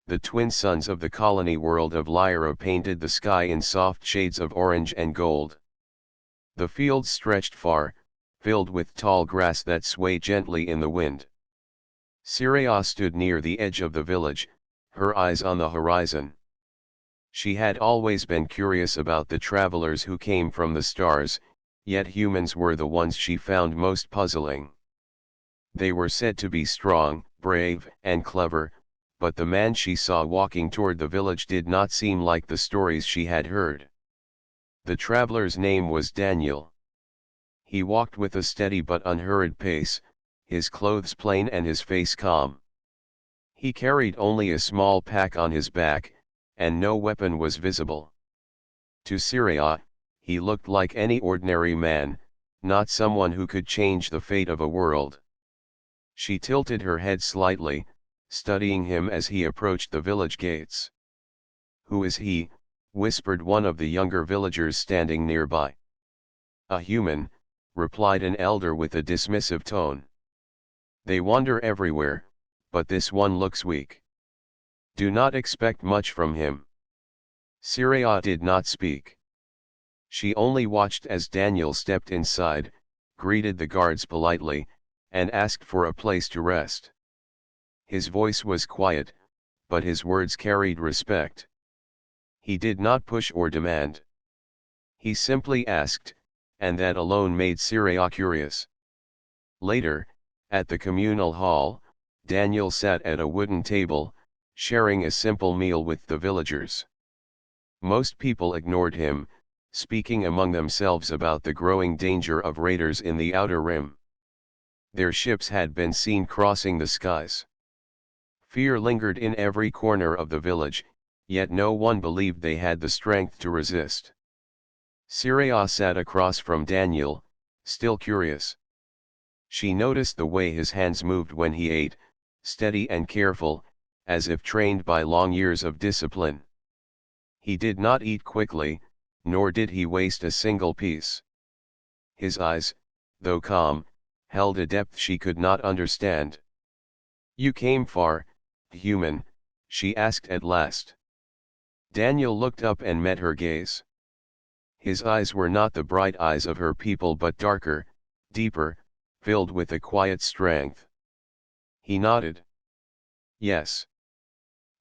The twin suns of the colony world of Lyra painted the sky in soft shades of orange and gold. The fields stretched far, filled with tall grass that swayed gently in the wind. Syria stood near the edge of the village, her eyes on the horizon. She had always been curious about the travelers who came from the stars, yet humans were the ones she found most puzzling. They were said to be strong, brave, and clever, but the man she saw walking toward the village did not seem like the stories she had heard. The traveler's name was Daniel. He walked with a steady but unhurried pace, his clothes plain and his face calm. He carried only a small pack on his back, and no weapon was visible. To Syria, he looked like any ordinary man, not someone who could change the fate of a world. She tilted her head slightly, studying him as he approached the village gates. "Who is he?" whispered one of the younger villagers standing nearby. "A human," replied an elder with a dismissive tone. "They wander everywhere, but this one looks weak. Do not expect much from him." Syria did not speak. She only watched as Daniel stepped inside, greeted the guards politely, and asked for a place to rest. His voice was quiet, but his words carried respect. He did not push or demand. He simply asked, and that alone made Syria curious. Later, at the communal hall, Daniel sat at a wooden table, sharing a simple meal with the villagers. Most people ignored him, speaking among themselves about the growing danger of raiders in the outer rim. Their ships had been seen crossing the skies. Fear lingered in every corner of the village, yet no one believed they had the strength to resist. Syria sat across from Daniel, still curious. She noticed the way his hands moved when he ate, steady and careful, as if trained by long years of discipline. He did not eat quickly, nor did he waste a single piece. His eyes, though calm, held a depth she could not understand. "You came far, human?" she asked at last. Daniel looked up and met her gaze. His eyes were not the bright eyes of her people but darker, deeper, filled with a quiet strength. He nodded. "Yes.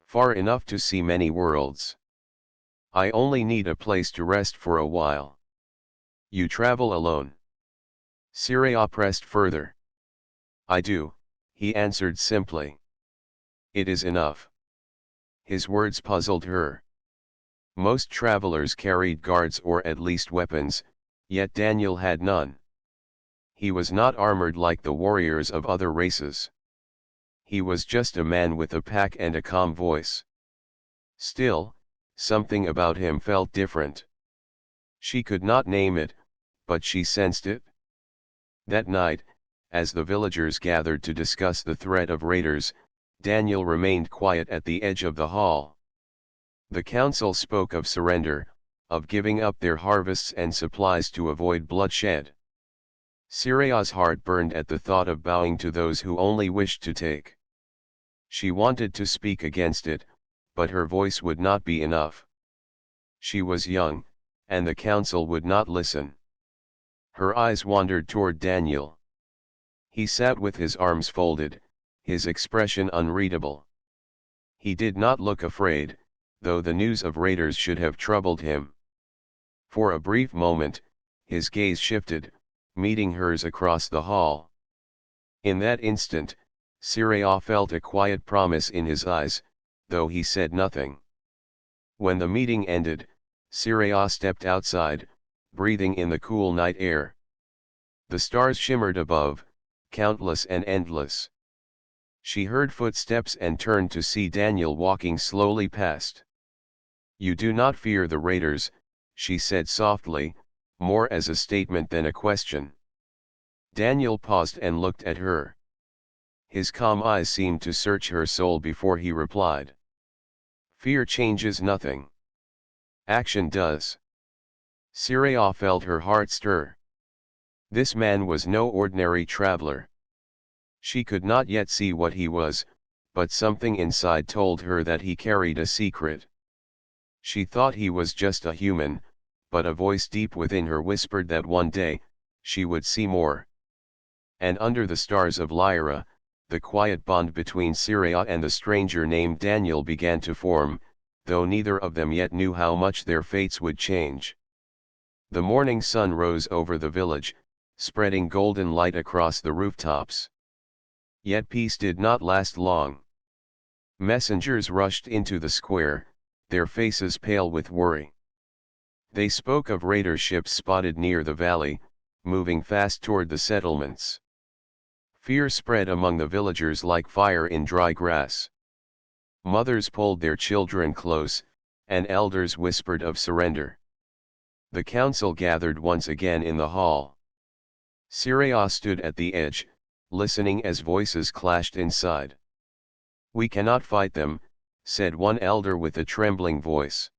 Far enough to see many worlds. I only need a place to rest for a while." "You travel alone?" Syria pressed further. "I do," he answered simply. "It is enough." His words puzzled her. Most travelers carried guards or at least weapons, yet Daniel had none. He was not armored like the warriors of other races. He was just a man with a pack and a calm voice. Still, something about him felt different. She could not name it, but she sensed it. That night, as the villagers gathered to discuss the threat of raiders, Daniel remained quiet at the edge of the hall. The council spoke of surrender, of giving up their harvests and supplies to avoid bloodshed. Syria's heart burned at the thought of bowing to those who only wished to take. She wanted to speak against it, but her voice would not be enough. She was young, and the council would not listen. Her eyes wandered toward Daniel. He sat with his arms folded, his expression unreadable. He did not look afraid, though the news of raiders should have troubled him. For a brief moment, his gaze shifted, meeting hers across the hall. In that instant, Syria felt a quiet promise in his eyes, though he said nothing. When the meeting ended, Syria stepped outside, breathing in the cool night air. The stars shimmered above, countless and endless. She heard footsteps and turned to see Daniel walking slowly past. "You do not fear the raiders," she said softly, more as a statement than a question. Daniel paused and looked at her. His calm eyes seemed to search her soul before he replied. "Fear changes nothing. Action does." Syria felt her heart stir. This man was no ordinary traveler. She could not yet see what he was, but something inside told her that he carried a secret. She thought he was just a human, but a voice deep within her whispered that one day, she would see more. And under the stars of Lyra, the quiet bond between Syria and the stranger named Daniel began to form, though neither of them yet knew how much their fates would change. The morning sun rose over the village, spreading golden light across the rooftops. Yet peace did not last long. Messengers rushed into the square, their faces pale with worry. They spoke of raider ships spotted near the valley, moving fast toward the settlements. Fear spread among the villagers like fire in dry grass. Mothers pulled their children close, and elders whispered of surrender. The council gathered once again in the hall. Syria stood at the edge, listening as voices clashed inside. "We cannot fight them," said one elder with a trembling voice.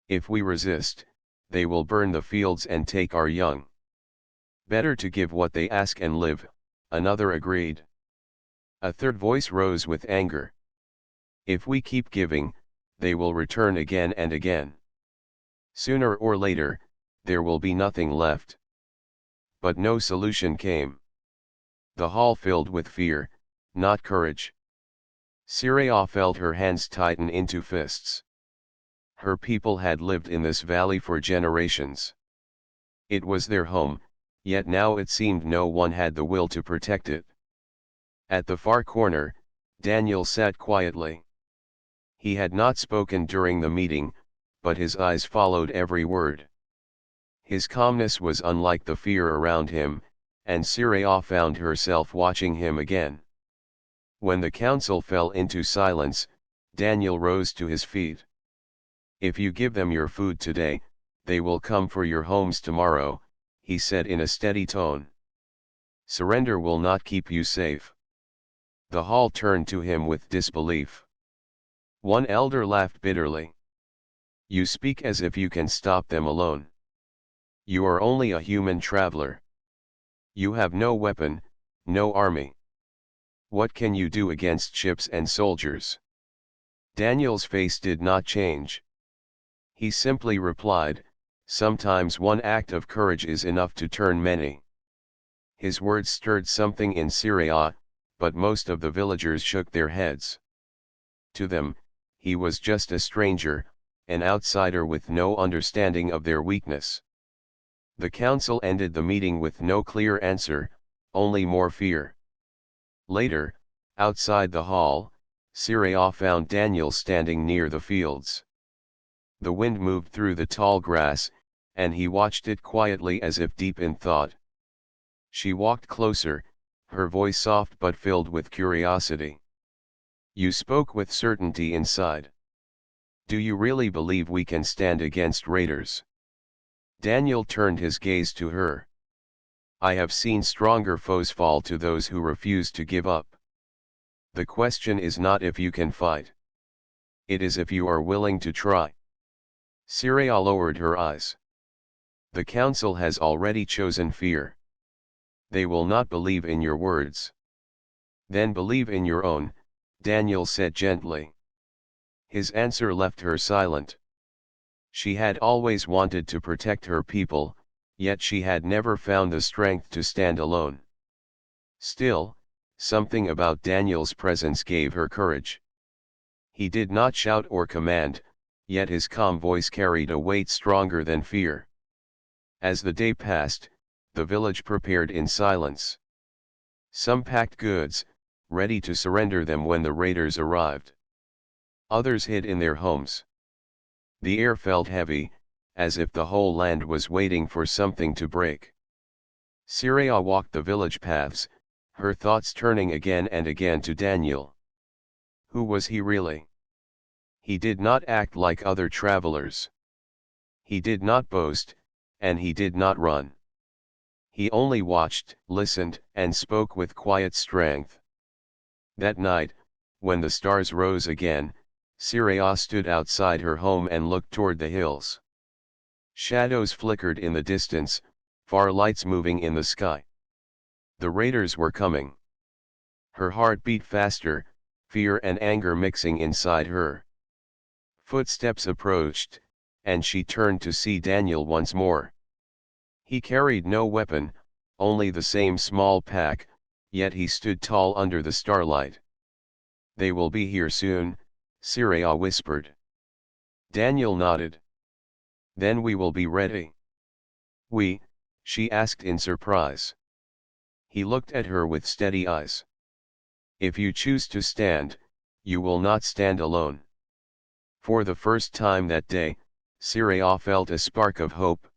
"If we resist, they will burn the fields and take our young." "Better to give what they ask and live," another agreed. A third voice rose with anger. "If we keep giving, they will return again and again. Sooner or later, there will be nothing left." But no solution came. The hall filled with fear, not courage. Syria felt her hands tighten into fists. Her people had lived in this valley for generations. It was their home, yet now it seemed no one had the will to protect it. At the far corner, Daniel sat quietly. He had not spoken during the meeting, but his eyes followed every word. His calmness was unlike the fear around him, and Syria found herself watching him again. When the council fell into silence, Daniel rose to his feet. "If you give them your food today, they will come for your homes tomorrow," he said in a steady tone. "Surrender will not keep you safe." The hall turned to him with disbelief. One elder laughed bitterly. "You speak as if you can stop them alone. You are only a human traveler. You have no weapon, no army. What can you do against ships and soldiers?" Daniel's face did not change. He simply replied, "Sometimes one act of courage is enough to turn many." His words stirred something in Syria, but most of the villagers shook their heads. To them, he was just a stranger, an outsider with no understanding of their weakness. The council ended the meeting with no clear answer, only more fear. Later, outside the hall, Syria found Daniel standing near the fields. The wind moved through the tall grass, and he watched it quietly as if deep in thought. She walked closer, her voice soft but filled with curiosity. "You spoke with certainty inside. Do you really believe we can stand against raiders?" Daniel turned his gaze to her. "I have seen stronger foes fall to those who refuse to give up. The question is not if you can fight. It is if you are willing to try." Syria lowered her eyes. "The council has already chosen fear. They will not believe in your words." "Then believe in your own," Daniel said gently. His answer left her silent. She had always wanted to protect her people, yet she had never found the strength to stand alone. Still, something about Daniel's presence gave her courage. He did not shout or command, yet his calm voice carried a weight stronger than fear. As the day passed, the village prepared in silence. Some packed goods, ready to surrender them when the raiders arrived. Others hid in their homes. The air felt heavy, as if the whole land was waiting for something to break. Syria walked the village paths, her thoughts turning again and again to Daniel. Who was he really? He did not act like other travelers. He did not boast, and he did not run. He only watched, listened, and spoke with quiet strength. That night, when the stars rose again, Syria stood outside her home and looked toward the hills. Shadows flickered in the distance, far lights moving in the sky. The raiders were coming. Her heart beat faster, fear and anger mixing inside her. Footsteps approached, and she turned to see Daniel once more. He carried no weapon, only the same small pack, yet he stood tall under the starlight. "They will be here soon," Scifi whispered. Daniel nodded. "Then we will be ready." "We?" she asked in surprise. He looked at her with steady eyes. "If you choose to stand, you will not stand alone." For the first time that day, Scifi felt a spark of hope.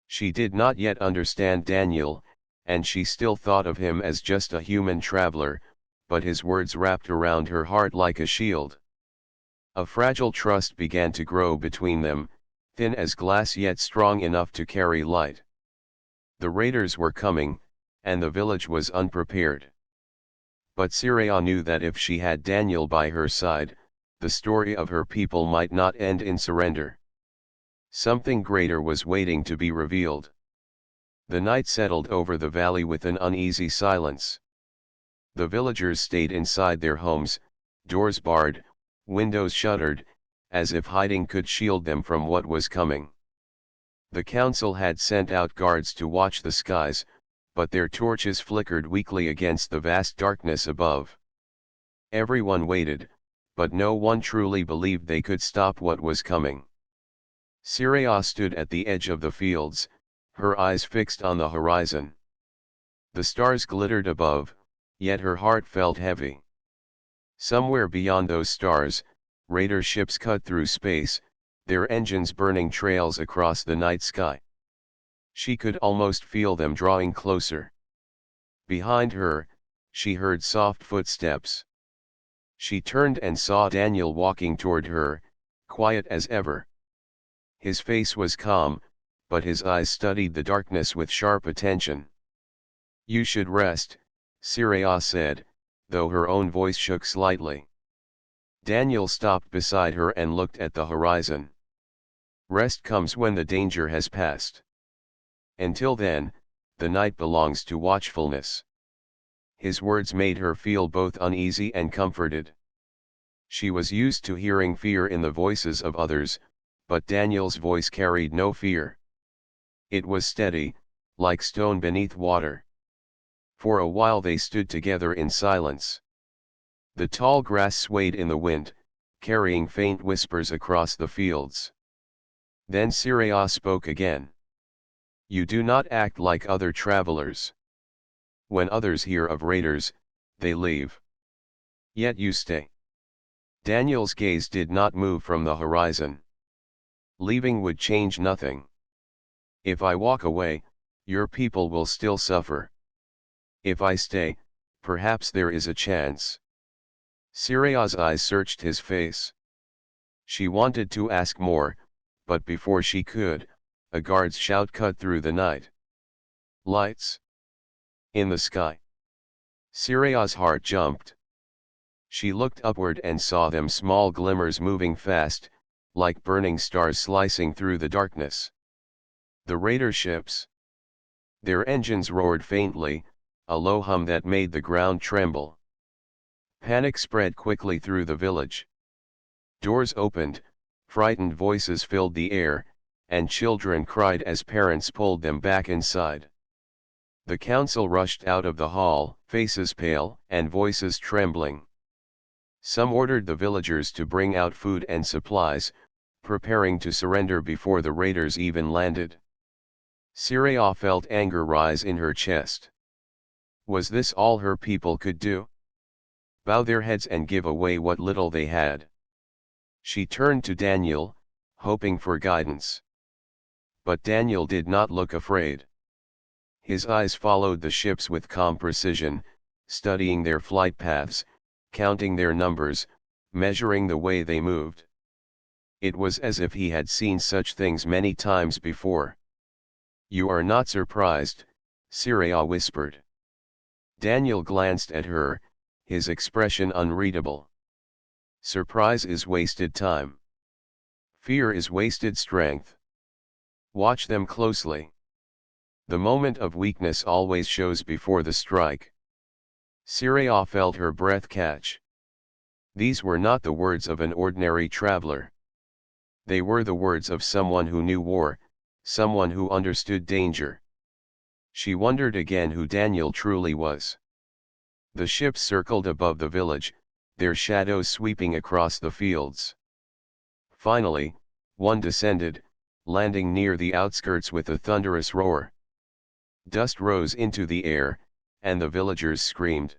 She did not yet understand Daniel, and she still thought of him as just a human traveler, but his words wrapped around her heart like a shield. A fragile trust began to grow between them, thin as glass yet strong enough to carry light. The raiders were coming, and the village was unprepared. But Scifi knew that if she had Daniel by her side, the story of her people might not end in surrender. Something greater was waiting to be revealed. The night settled over the valley with an uneasy silence. The villagers stayed inside their homes, doors barred, windows shuttered, as if hiding could shield them from what was coming. The council had sent out guards to watch the skies, but their torches flickered weakly against the vast darkness above. Everyone waited, but no one truly believed they could stop what was coming. Scifi stood at the edge of the fields, her eyes fixed on the horizon. The stars glittered above, yet her heart felt heavy. Somewhere beyond those stars, raider ships cut through space, their engines burning trails across the night sky. She could almost feel them drawing closer. Behind her, she heard soft footsteps. She turned and saw Daniel walking toward her, quiet as ever. His face was calm, but his eyes studied the darkness with sharp attention. "You should rest," Scifi said, though her own voice shook slightly. Daniel stopped beside her and looked at the horizon. "Rest comes when the danger has passed. Until then, the night belongs to watchfulness." His words made her feel both uneasy and comforted. She was used to hearing fear in the voices of others, but Daniel's voice carried no fear. It was steady, like stone beneath water. For a while they stood together in silence. The tall grass swayed in the wind, carrying faint whispers across the fields. Then Scifi spoke again. "You do not act like other travelers. When others hear of raiders, they leave. Yet you stay." Daniel's gaze did not move from the horizon. "Leaving would change nothing. If I walk away, your people will still suffer. If I stay, perhaps there is a chance." Scifi's eyes searched his face. She wanted to ask more, but before she could, a guard's shout cut through the night. "Lights! In the sky!" Scifi's heart jumped. She looked upward and saw them, small glimmers moving fast, like burning stars slicing through the darkness. The raider ships. Their engines roared faintly, a low hum that made the ground tremble. Panic spread quickly through the village. Doors opened, frightened voices filled the air, and children cried as parents pulled them back inside. The council rushed out of the hall, faces pale and voices trembling. Some ordered the villagers to bring out food and supplies, preparing to surrender before the raiders even landed. Scifi felt anger rise in her chest. Was this all her people could do? Bow their heads and give away what little they had? She turned to Daniel, hoping for guidance. But Daniel did not look afraid. His eyes followed the ships with calm precision, studying their flight paths, counting their numbers, measuring the way they moved. It was as if he had seen such things many times before. "You are not surprised," Scifi whispered. Daniel glanced at her, his expression unreadable. "Surprise is wasted time. Fear is wasted strength. Watch them closely. The moment of weakness always shows before the strike." Scifi felt her breath catch. These were not the words of an ordinary traveler. They were the words of someone who knew war, someone who understood danger. She wondered again who Daniel truly was. The ships circled above the village, their shadows sweeping across the fields. Finally, one descended, landing near the outskirts with a thunderous roar. Dust rose into the air, and the villagers screamed.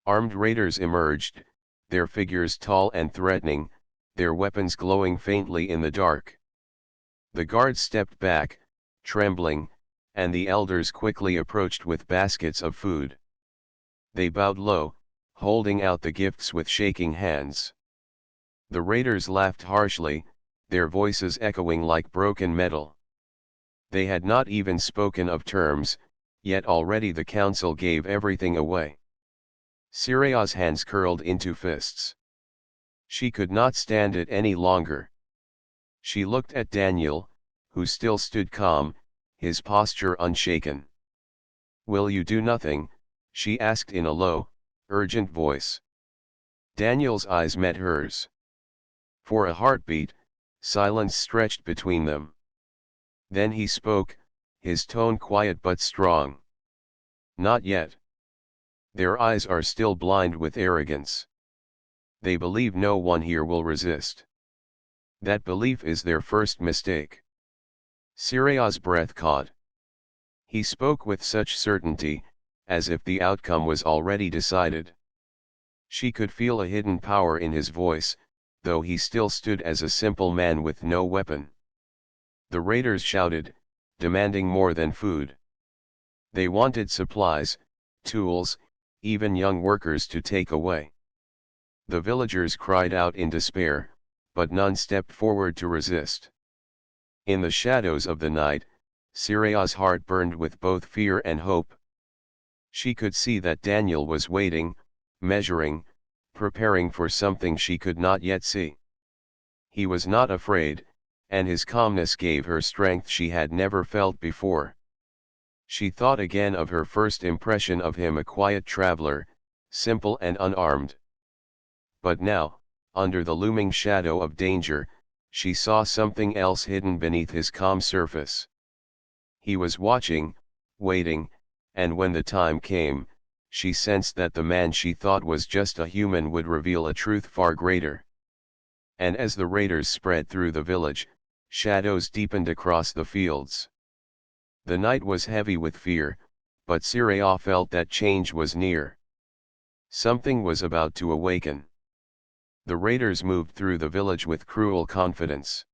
Armed raiders emerged, their figures tall and threatening, their weapons glowing faintly in the dark. The guards stepped back, trembling, and the elders quickly approached with baskets of food. They bowed low, holding out the gifts with shaking hands. The raiders laughed harshly, their voices echoing like broken metal. They had not even spoken of terms, yet already the council gave everything away. Syria's hands curled into fists. She could not stand it any longer. She looked at Daniel, who still stood calm, his posture unshaken. "Will you do nothing?" she asked in a low, urgent voice. Daniel's eyes met hers. For a heartbeat, silence stretched between them. Then he spoke, his tone quiet but strong. "Not yet. Their eyes are still blind with arrogance. They believe no one here will resist. That belief is their first mistake." Syria's breath caught. He spoke with such certainty, as if the outcome was already decided. She could feel a hidden power in his voice, though he still stood as a simple man with no weapon. The raiders shouted, demanding more than food. They wanted supplies, tools, even young workers to take away. The villagers cried out in despair, but none stepped forward to resist. In the shadows of the night, Syria's heart burned with both fear and hope. She could see that Daniel was waiting, measuring, preparing for something she could not yet see. He was not afraid, and his calmness gave her strength she had never felt before. She thought again of her first impression of him, a quiet traveler, simple and unarmed. But now, under the looming shadow of danger, she saw something else hidden beneath his calm surface. He was watching, waiting, and when the time came, she sensed that the man she thought was just a human would reveal a truth far greater. And as the raiders spread through the village, shadows deepened across the fields. The night was heavy with fear, but Syria felt that change was near. Something was about to awaken. The raiders moved through the village with cruel confidence.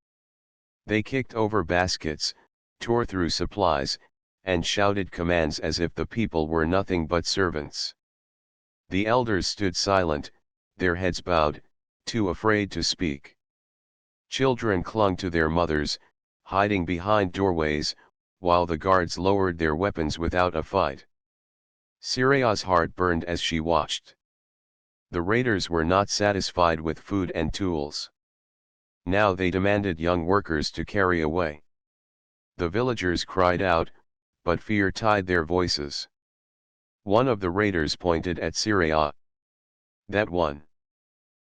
They kicked over baskets, tore through supplies, and shouted commands as if the people were nothing but servants. The elders stood silent, their heads bowed, too afraid to speak. Children clung to their mothers, hiding behind doorways, while the guards lowered their weapons without a fight. Syria's heart burned as she watched. The raiders were not satisfied with food and tools. Now they demanded young workers to carry away. The villagers cried out, but fear tied their voices. One of the raiders pointed at Syria. "That one.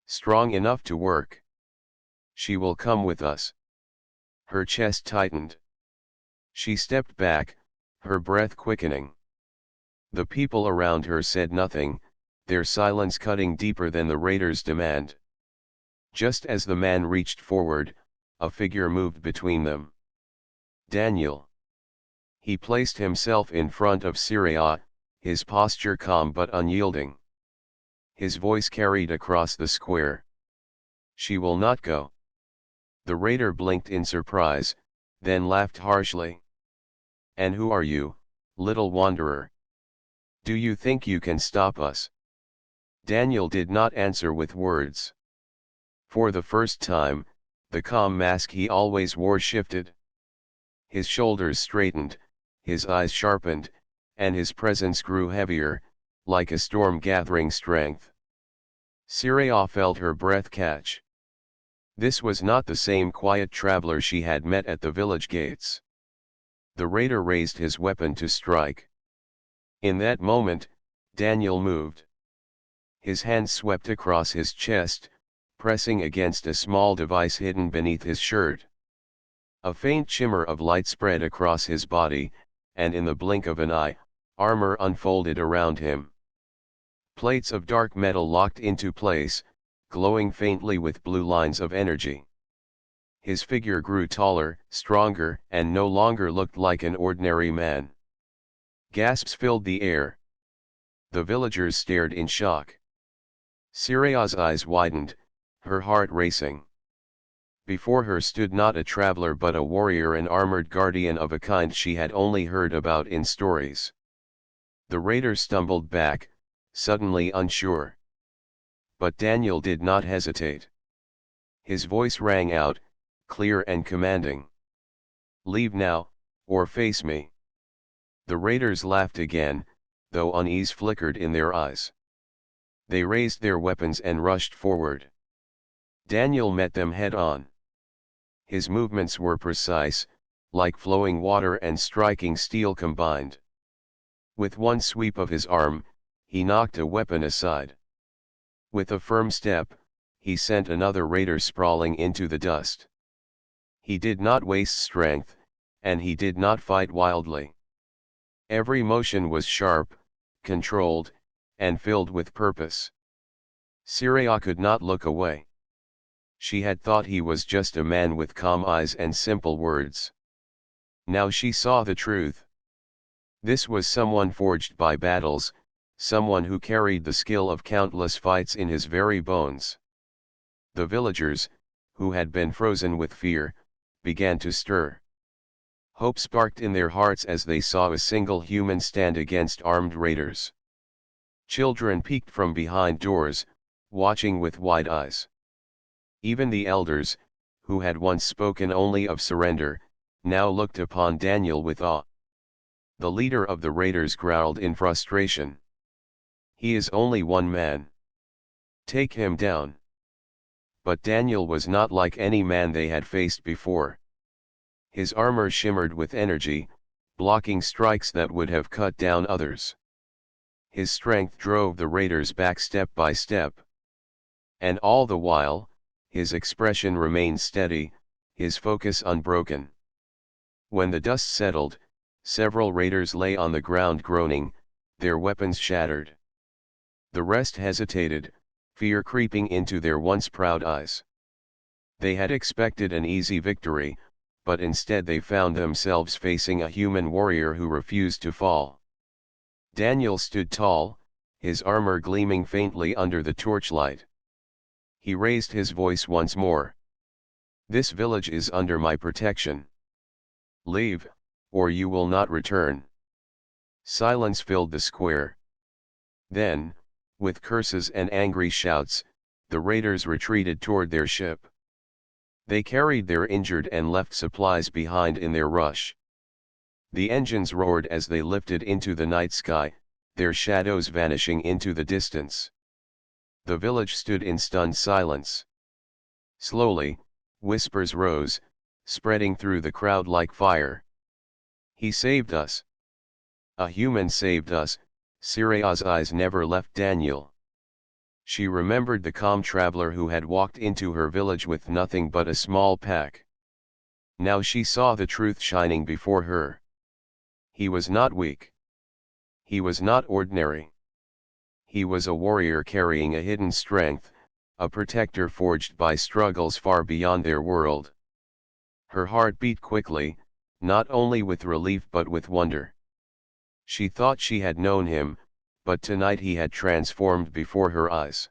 Strong enough to work. She will come with us." Her chest tightened. She stepped back, her breath quickening. The people around her said nothing, their silence cutting deeper than the raiders' demand. Just as the man reached forward, a figure moved between them. Daniel. He placed himself in front of Syria, his posture calm but unyielding. His voice carried across the square. "She will not go." The raider blinked in surprise, then laughed harshly. "And who are you, little wanderer? Do you think you can stop us?" Daniel did not answer with words. For the first time, the calm mask he always wore shifted. His shoulders straightened, his eyes sharpened, and his presence grew heavier, like a storm gathering strength. Syria felt her breath catch. This was not the same quiet traveler she had met at the village gates. The raider raised his weapon to strike. In that moment, Daniel moved. His hand swept across his chest, pressing against a small device hidden beneath his shirt. A faint shimmer of light spread across his body, and in the blink of an eye, armor unfolded around him. Plates of dark metal locked into place, glowing faintly with blue lines of energy. His figure grew taller, stronger, and no longer looked like an ordinary man. Gasps filled the air. The villagers stared in shock. Syria's eyes widened, her heart racing. Before her stood not a traveler but a warrior, an armored guardian of a kind she had only heard about in stories. The raider stumbled back, suddenly unsure. But Daniel did not hesitate. His voice rang out, clear and commanding. "Leave now, or face me." The raiders laughed again, though unease flickered in their eyes. They raised their weapons and rushed forward. Daniel met them head-on. His movements were precise, like flowing water and striking steel combined. With one sweep of his arm, he knocked a weapon aside. With a firm step, he sent another raider sprawling into the dust. He did not waste strength, and he did not fight wildly. Every motion was sharp, controlled, and filled with purpose. Syria could not look away. She had thought he was just a man with calm eyes and simple words. Now she saw the truth. This was someone forged by battles, someone who carried the skill of countless fights in his very bones. The villagers, who had been frozen with fear, began to stir. Hope sparked in their hearts as they saw a single human stand against armed raiders. Children peeked from behind doors, watching with wide eyes. Even the elders, who had once spoken only of surrender, now looked upon Daniel with awe. The leader of the raiders growled in frustration. "He is only one man. Take him down." But Daniel was not like any man they had faced before. His armor shimmered with energy, blocking strikes that would have cut down others. His strength drove the raiders back step by step. And all the while, his expression remained steady, his focus unbroken. When the dust settled, several raiders lay on the ground groaning, their weapons shattered. The rest hesitated, fear creeping into their once proud eyes. They had expected an easy victory, but instead they found themselves facing a human warrior who refused to fall. Daniel stood tall, his armor gleaming faintly under the torchlight. He raised his voice once more. "This village is under my protection. Leave, or you will not return." Silence filled the square. Then, with curses and angry shouts, the raiders retreated toward their ship. They carried their injured and left supplies behind in their rush. The engines roared as they lifted into the night sky, their shadows vanishing into the distance. The village stood in stunned silence. Slowly, whispers rose, spreading through the crowd like fire. "He saved us. A human saved us." Syria's eyes never left Daniel. She remembered the calm traveler who had walked into her village with nothing but a small pack. Now she saw the truth shining before her. He was not weak. He was not ordinary. He was a warrior carrying a hidden strength, a protector forged by struggles far beyond their world. Her heart beat quickly, not only with relief but with wonder. She thought she had known him, but tonight he had transformed before her eyes.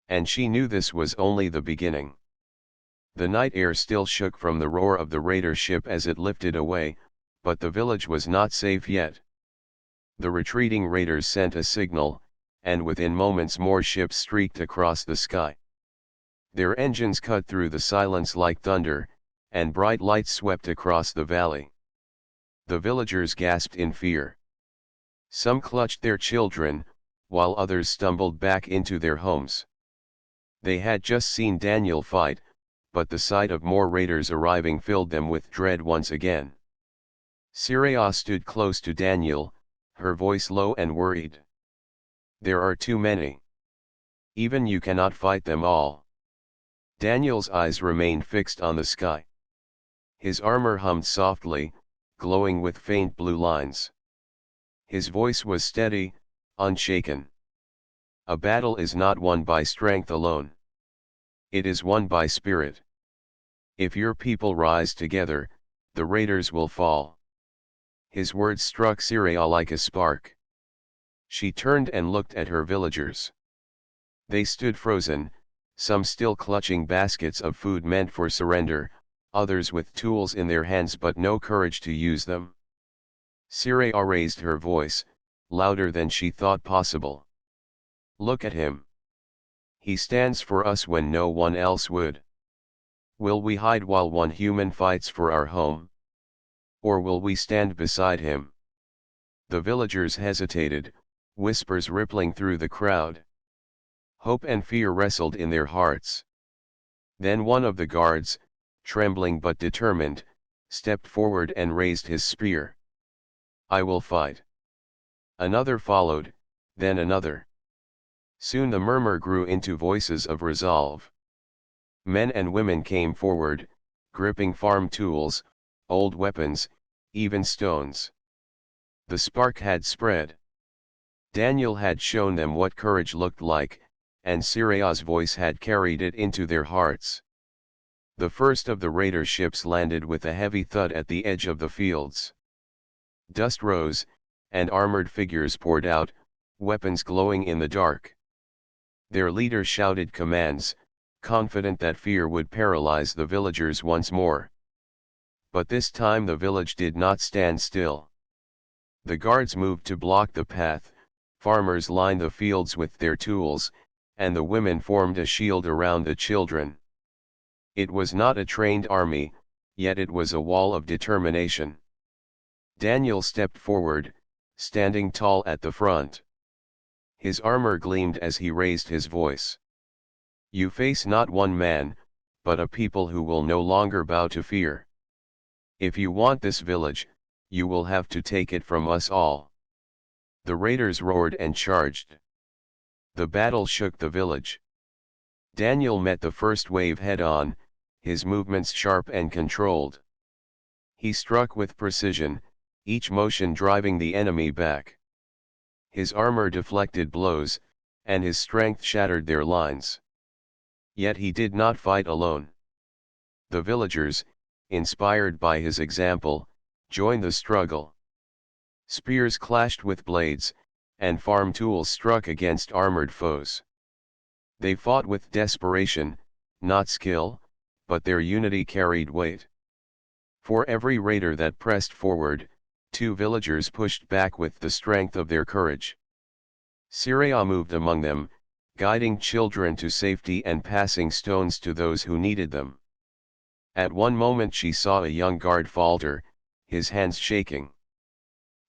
And she knew this was only the beginning. The night air still shook from the roar of the raider ship as it lifted away, but the village was not safe yet. The retreating raiders sent a signal, and within moments more ships streaked across the sky. Their engines cut through the silence like thunder, and bright lights swept across the valley. The villagers gasped in fear. Some clutched their children, while others stumbled back into their homes. They had just seen Daniel fight, but the sight of more raiders arriving filled them with dread once again. Syria stood close to Daniel, her voice low and worried. "There are too many. Even you cannot fight them all. Daniel's eyes remained fixed on the sky. His armor hummed softly, glowing with faint blue lines. His voice was steady, unshaken. A battle is not won by strength alone. It is won by spirit. If your people rise together, the raiders will fall. His words struck Syria like a spark. She turned and looked at her villagers. They stood frozen, some still clutching baskets of food meant for surrender, others with tools in their hands but no courage to use them. Syria raised her voice, louder than she thought possible. Look at him. He stands for us when no one else would. Will we hide while one human fights for our home? Or will we stand beside him? The villagers hesitated, whispers rippling through the crowd. Hope and fear wrestled in their hearts. Then one of the guards, trembling but determined, stepped forward and raised his spear. I will fight. Another followed, then another. Soon the murmur grew into voices of resolve. Men and women came forward, gripping farm tools, old weapons, even stones. The spark had spread. Daniel had shown them what courage looked like, and Syria's voice had carried it into their hearts. The first of the raider ships landed with a heavy thud at the edge of the fields. Dust rose, and armored figures poured out, weapons glowing in the dark. Their leader shouted commands, confident that fear would paralyze the villagers once more. But this time the village did not stand still. The guards moved to block the path, farmers lined the fields with their tools, and the women formed a shield around the children. It was not a trained army, yet it was a wall of determination. Daniel stepped forward, standing tall at the front. His armor gleamed as he raised his voice. You face not one man, but a people who will no longer bow to fear. If you want this village, you will have to take it from us all. The raiders roared and charged. The battle shook the village. Daniel met the first wave head-on, his movements sharp and controlled. He struck with precision, each motion driving the enemy back. His armor deflected blows, and his strength shattered their lines. Yet he did not fight alone. The villagers, inspired by his example, joined the struggle. Spears clashed with blades, and farm tools struck against armored foes. They fought with desperation, not skill, but their unity carried weight. For every raider that pressed forward, two villagers pushed back with the strength of their courage. Syria moved among them, guiding children to safety and passing stones to those who needed them. At one moment she saw a young guard falter, his hands shaking.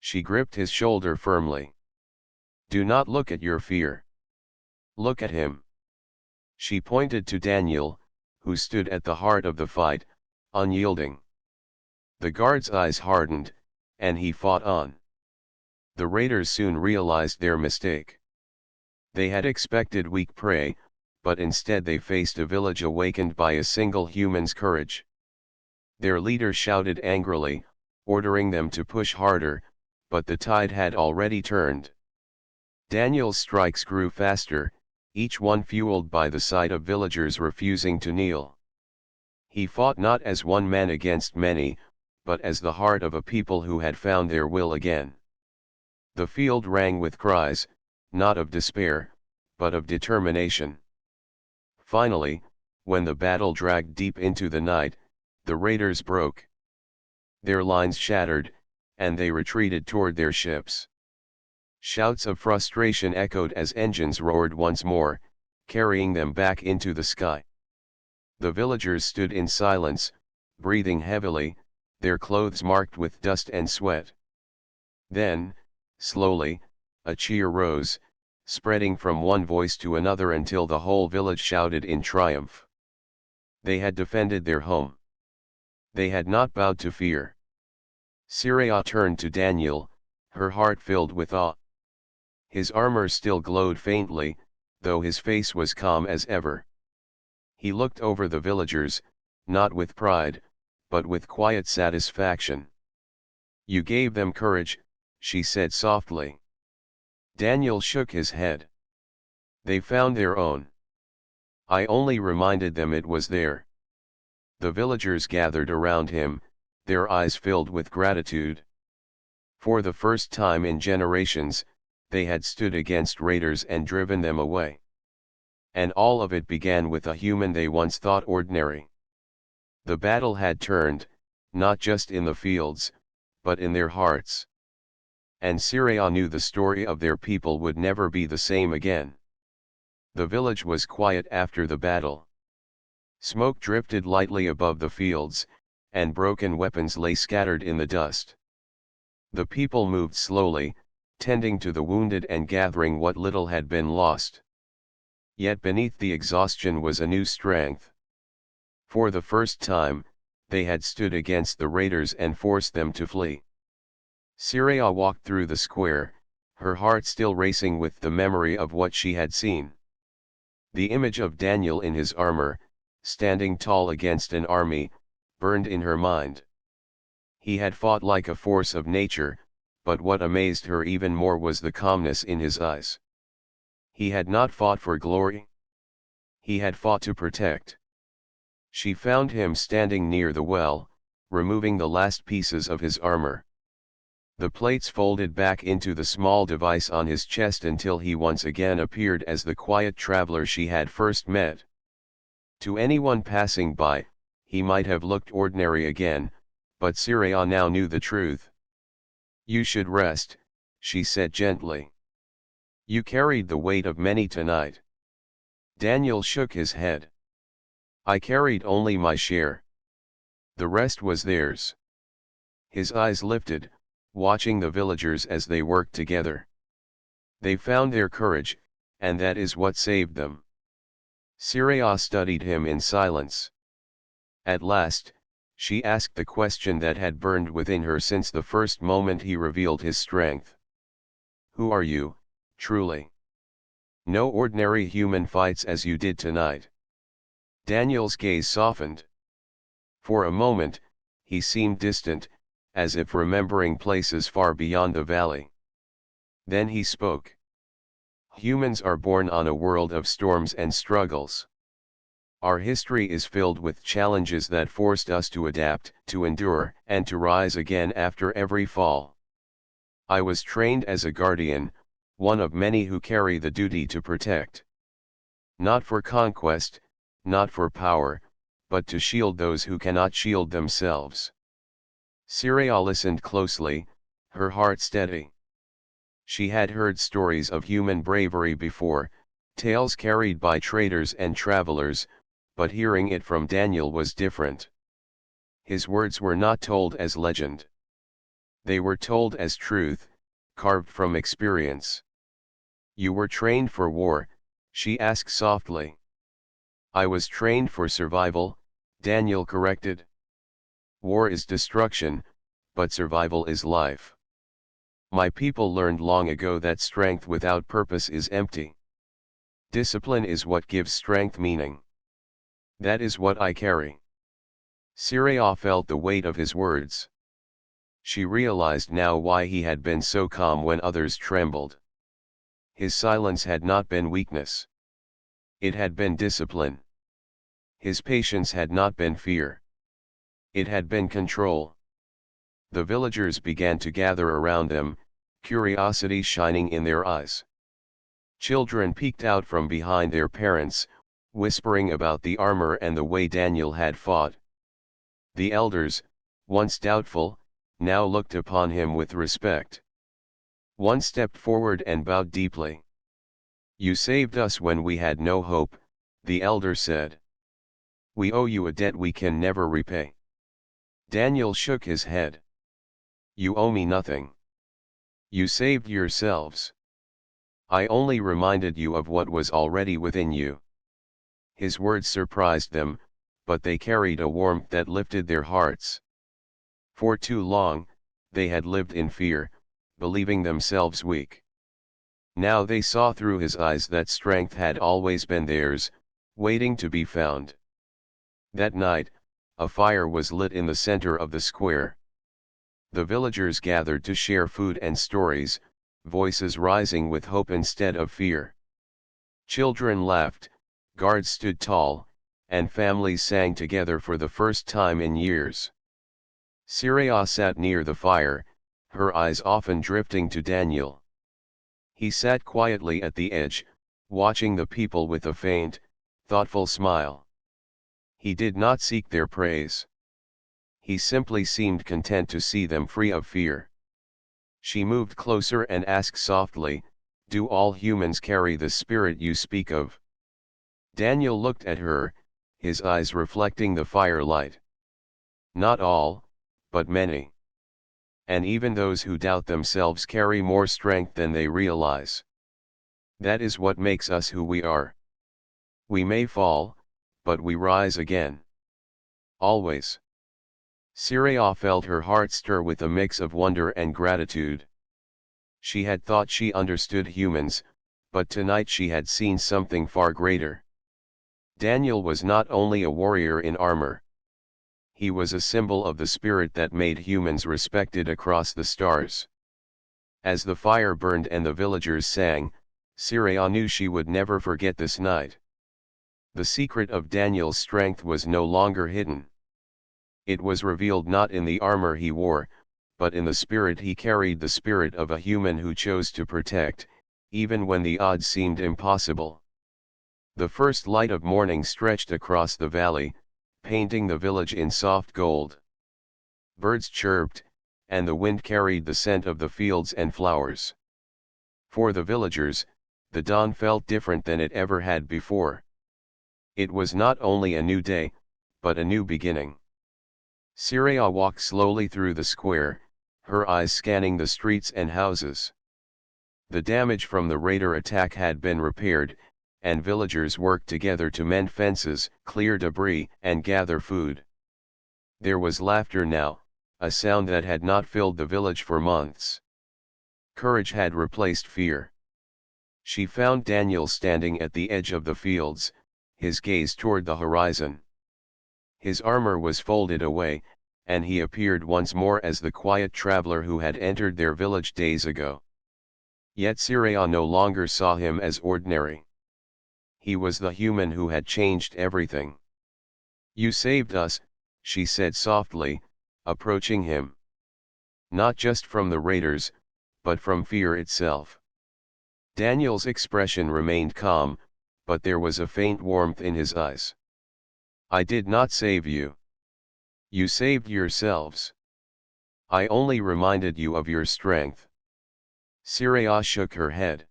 She gripped his shoulder firmly. Do not look at your fear. Look at him. She pointed to Daniel, who stood at the heart of the fight, unyielding. The guard's eyes hardened, and he fought on. The raiders soon realized their mistake. They had expected weak prey, but instead they faced a village awakened by a single human's courage. Their leader shouted angrily, ordering them to push harder, but the tide had already turned. Daniel's strikes grew faster, each one fueled by the sight of villagers refusing to kneel. He fought not as one man against many, but as the heart of a people who had found their will again. The field rang with cries, not of despair, but of determination. Finally, when the battle dragged deep into the night, the raiders broke. Their lines shattered, and they retreated toward their ships. Shouts of frustration echoed as engines roared once more, carrying them back into the sky. The villagers stood in silence, breathing heavily, their clothes marked with dust and sweat. Then, slowly, a cheer rose, spreading from one voice to another until the whole village shouted in triumph. They had defended their home. They had not bowed to fear. Syria turned to Daniel, her heart filled with awe. His armor still glowed faintly, though his face was calm as ever. He looked over the villagers, not with pride, but with quiet satisfaction. "You gave them courage," she said softly. Daniel shook his head. "They found their own. I only reminded them it was there." The villagers gathered around him, their eyes filled with gratitude. For the first time in generations, they had stood against raiders and driven them away. And all of it began with a human they once thought ordinary. The battle had turned, not just in the fields, but in their hearts. And Syria knew the story of their people would never be the same again. The village was quiet after the battle. Smoke drifted lightly above the fields, and broken weapons lay scattered in the dust. The people moved slowly, tending to the wounded and gathering what little had been lost. Yet beneath the exhaustion was a new strength. For the first time, they had stood against the raiders and forced them to flee. Syria walked through the square, her heart still racing with the memory of what she had seen. The image of Daniel in his armor, standing tall against an army, burned in her mind. He had fought like a force of nature, but what amazed her even more was the calmness in his eyes. He had not fought for glory. He had fought to protect. She found him standing near the well, removing the last pieces of his armor. The plates folded back into the small device on his chest until he once again appeared as the quiet traveler she had first met. To anyone passing by, he might have looked ordinary again, but Syria now knew the truth. "You should rest," she said gently. "You carried the weight of many tonight." Daniel shook his head. "I carried only my share. The rest was theirs." His eyes lifted, watching the villagers as they worked together. They found their courage, and that is what saved them. Syria studied him in silence. At last, she asked the question that had burned within her since the first moment he revealed his strength. "Who are you, truly? No ordinary human fights as you did tonight." Daniel's gaze softened. For a moment, he seemed distant, as if remembering places far beyond the valley. Then he spoke. "Humans are born on a world of storms and struggles. Our history is filled with challenges that forced us to adapt, to endure, and to rise again after every fall. I was trained as a guardian, one of many who carry the duty to protect. Not for conquest, not for power, but to shield those who cannot shield themselves." Syria listened closely, her heart steady. She had heard stories of human bravery before, tales carried by traders and travelers, but hearing it from Daniel was different. His words were not told as legend. They were told as truth, carved from experience. "You were trained for war?" she asked softly. "I was trained for survival," Daniel corrected. "War is destruction, but survival is life. My people learned long ago that strength without purpose is empty. Discipline is what gives strength meaning. That is what I carry." Syria felt the weight of his words. She realized now why he had been so calm when others trembled. His silence had not been weakness. It had been discipline. His patience had not been fear. It had been control. The villagers began to gather around them, curiosity shining in their eyes. Children peeked out from behind their parents, whispering about the armor and the way Daniel had fought. The elders, once doubtful, now looked upon him with respect. One stepped forward and bowed deeply. "You saved us when we had no hope," the elder said. "We owe you a debt we can never repay." Daniel shook his head. "You owe me nothing. You saved yourselves. I only reminded you of what was already within you." His words surprised them, but they carried a warmth that lifted their hearts. For too long, they had lived in fear, believing themselves weak. Now they saw through his eyes that strength had always been theirs, waiting to be found. That night, a fire was lit in the center of the square. The villagers gathered to share food and stories, voices rising with hope instead of fear. Children laughed, guards stood tall, and families sang together for the first time in years. Syria sat near the fire, her eyes often drifting to Daniel. He sat quietly at the edge, watching the people with a faint, thoughtful smile. He did not seek their praise. He simply seemed content to see them free of fear. She moved closer and asked softly, "Do all humans carry the spirit you speak of?" Daniel looked at her, his eyes reflecting the firelight. "Not all, but many. And even those who doubt themselves carry more strength than they realize. That is what makes us who we are. We may fall, but we rise again. Always." Syria felt her heart stir with a mix of wonder and gratitude. She had thought she understood humans, but tonight she had seen something far greater. Daniel was not only a warrior in armor. He was a symbol of the spirit that made humans respected across the stars. As the fire burned and the villagers sang, Syria knew she would never forget this night. The secret of Daniel's strength was no longer hidden. It was revealed not in the armor he wore, but in the spirit he carried, the spirit of a human who chose to protect, even when the odds seemed impossible. The first light of morning stretched across the valley, painting the village in soft gold. Birds chirped, and the wind carried the scent of the fields and flowers. For the villagers, the dawn felt different than it ever had before. It was not only a new day, but a new beginning. Syria walked slowly through the square, her eyes scanning the streets and houses. The damage from the raider attack had been repaired, and villagers worked together to mend fences, clear debris, and gather food. There was laughter now, a sound that had not filled the village for months. Courage had replaced fear. She found Daniel standing at the edge of the fields, his gaze toward the horizon. His armor was folded away, and he appeared once more as the quiet traveler who had entered their village days ago. Yet Syria no longer saw him as ordinary. He was the human who had changed everything. "You saved us," she said softly, approaching him. "Not just from the raiders, but from fear itself." Daniel's expression remained calm, but there was a faint warmth in his eyes. "I did not save you. You saved yourselves. I only reminded you of your strength." Syria shook her head.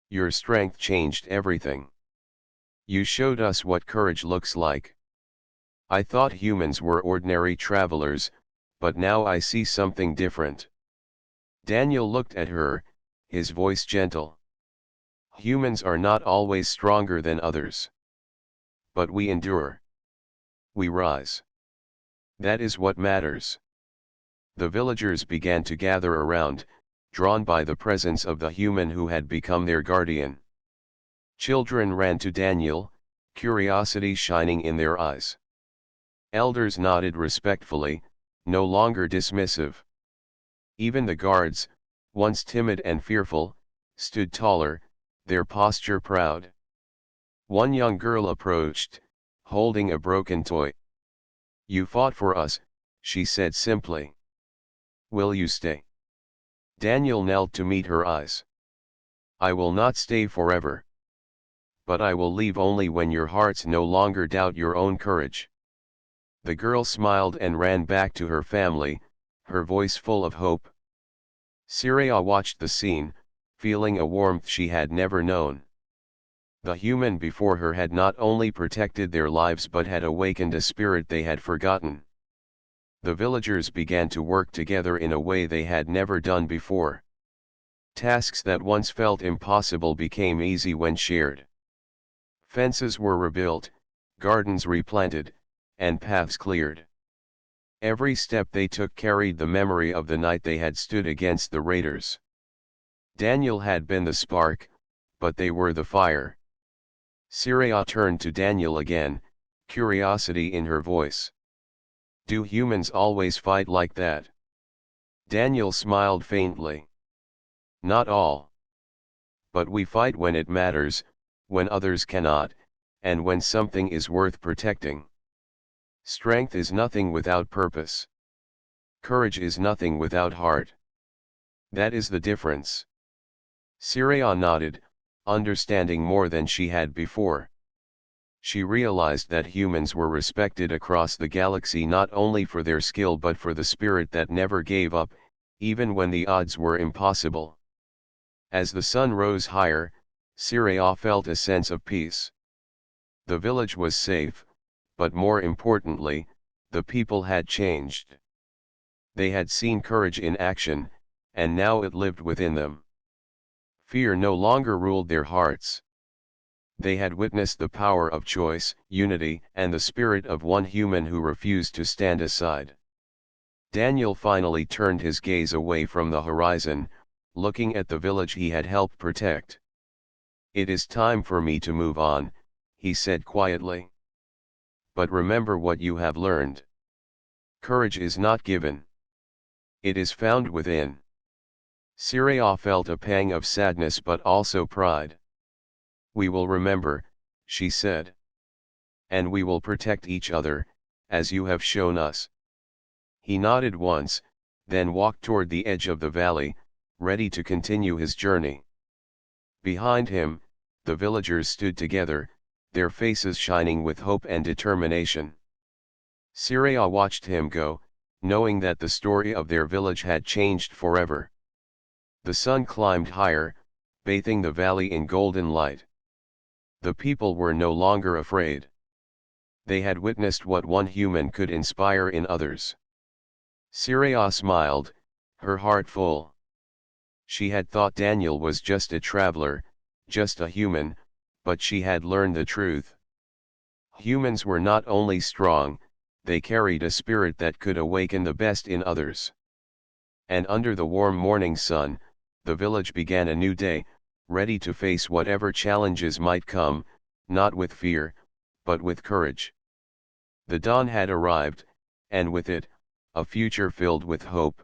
"Your strength changed everything. You showed us what courage looks like. I thought humans were ordinary travelers, but now I see something different." Daniel looked at her, his voice gentle. "Humans are not always stronger than others. But we endure. We rise. That is what matters." The villagers began to gather around, drawn by the presence of the human who had become their guardian. Children ran to Daniel, curiosity shining in their eyes. Elders nodded respectfully, no longer dismissive. Even the guards, once timid and fearful, stood taller, their posture proud. One young girl approached, holding a broken toy. "You fought for us," she said simply. "Will you stay?" Daniel knelt to meet her eyes. "I will not stay forever. But I will leave only when your hearts no longer doubt your own courage." The girl smiled and ran back to her family, her voice full of hope. Syria watched the scene, feeling a warmth she had never known. The human before her had not only protected their lives but had awakened a spirit they had forgotten. The villagers began to work together in a way they had never done before. Tasks that once felt impossible became easy when shared. Fences were rebuilt, gardens replanted, and paths cleared. Every step they took carried the memory of the night they had stood against the raiders. Daniel had been the spark, but they were the fire. Syria turned to Daniel again, curiosity in her voice. Do humans always fight like that? Daniel smiled faintly. Not all. But we fight when it matters, when others cannot, and when something is worth protecting. Strength is nothing without purpose. Courage is nothing without heart. That is the difference. Syria nodded, understanding more than she had before. She realized that humans were respected across the galaxy not only for their skill but for the spirit that never gave up, even when the odds were impossible. As the sun rose higher, Syria felt a sense of peace. The village was safe, but more importantly, the people had changed. They had seen courage in action, and now it lived within them. Fear no longer ruled their hearts. They had witnessed the power of choice, unity, and the spirit of one human who refused to stand aside. Daniel finally turned his gaze away from the horizon, looking at the village he had helped protect. It is time for me to move on, he said quietly. But remember what you have learned. Courage is not given. It is found within. Syria felt a pang of sadness but also pride. We will remember, she said. And we will protect each other, as you have shown us. He nodded once, then walked toward the edge of the valley, ready to continue his journey. Behind him, the villagers stood together, their faces shining with hope and determination. Syria watched him go, knowing that the story of their village had changed forever. The sun climbed higher, bathing the valley in golden light. The people were no longer afraid. They had witnessed what one human could inspire in others. Syria smiled, her heart full. She had thought Daniel was just a traveler, just a human, but she had learned the truth. Humans were not only strong, they carried a spirit that could awaken the best in others. And under the warm morning sun, the village began a new day, ready to face whatever challenges might come, not with fear, but with courage. The dawn had arrived, and with it, a future filled with hope.